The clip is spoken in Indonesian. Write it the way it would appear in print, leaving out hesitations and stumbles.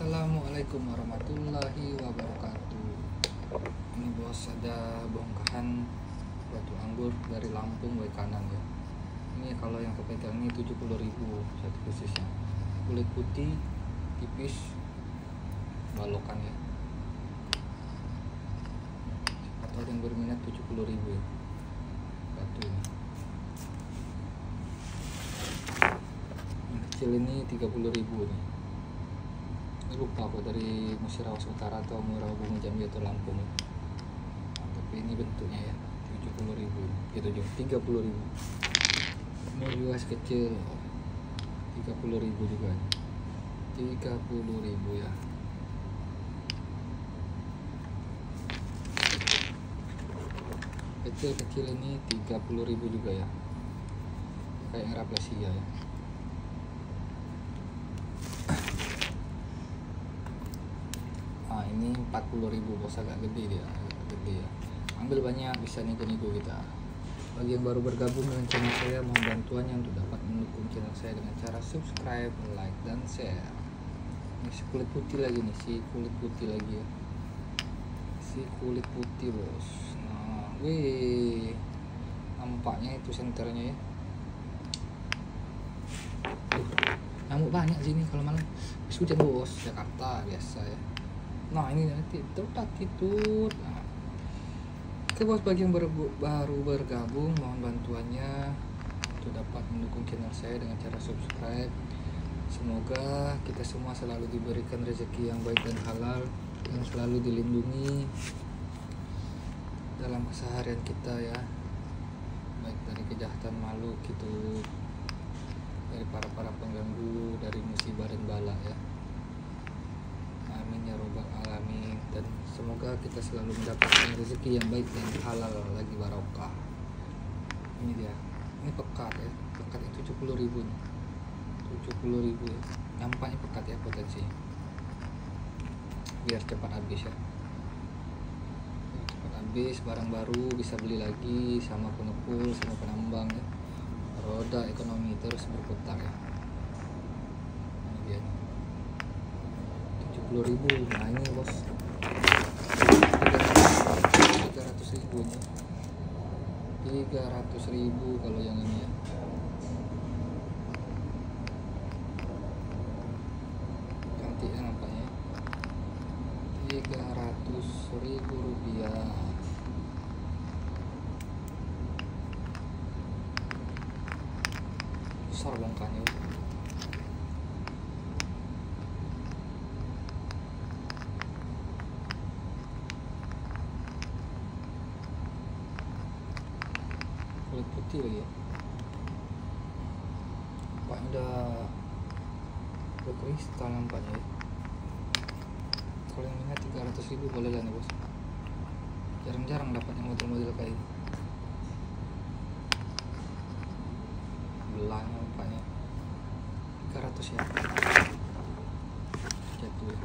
Assalamualaikum warahmatullahi wabarakatuh. Ini bos, ada bongkahan batu anggur dari Lampung baik kanan ya. Ini kalau yang kepegang ini 70.000 satu khususnya. Kulit putih, tipis, balokan ya. Atau ada yang berminat 70.000 ya. Batu ini. Yang kecil ini 30.000 nih. Lupa aku dari Musirawas Utara atau Murau Bumi Jambi atau Lampung ya. Nah, tapi ini bentuknya ya 70.000 gitu juga 30.000. Ini juga kecil 30.000 juga 30.000 ya. Kecil ini 30.000 juga ya, kayak Rafflesia ya. Nah, ini 40.000 bos, agak gede dia, agak gede ya. Ambil banyak, bisa nego-nego kita. Bagi yang baru bergabung dengan channel saya, mohon bantuannya untuk dapat mendukung channel saya dengan cara subscribe, like, dan share. Ini si kulit putih lagi nih, si kulit putih lagi ya. Si kulit putih bos. Nah, wih, nampaknya itu senternya ya. Nyamuk banyak sini kalau malam. Hujan bos, Jakarta biasa ya. Nah ini nanti tertatitut. Nah, oke bos, bagi yang baru bergabung, mohon bantuannya untuk dapat mendukung channel saya dengan cara subscribe. Semoga kita semua selalu diberikan rezeki yang baik dan halal, yang selalu dilindungi dalam keseharian kita ya, baik dari kejahatan makhluk gitu, dari para pengganggu, dari musibah dan bala ya. Amin ya robbal alamin. Dan semoga kita selalu mendapatkan rezeki yang baik dan halal lagi barokah. Ini dia, ini pekat ya, pekat itu 70.000 nih, 70.000 ya. Nampaknya pekat ya potensinya, biar cepat habis ya. Cepat habis, barang baru bisa beli lagi sama pengepul, sama penambang ya. Roda ekonomi terus berputar ya. Ini dia nih, 70.000. Nah ini bos, 300.000 nya, 300.000 kalau yang ini ya. Cantik ya nampaknya, 300.000 rupiah. Besar bongkahnya. Kulit putih lagi ya. Nampaknya udah kristal nampaknya ya. Kalau yang minat 300.000 boleh lah nih bos. Jarang-jarang dapat yang model-model kayak ini. Belah nampaknya 300 ya. Jatuh ya.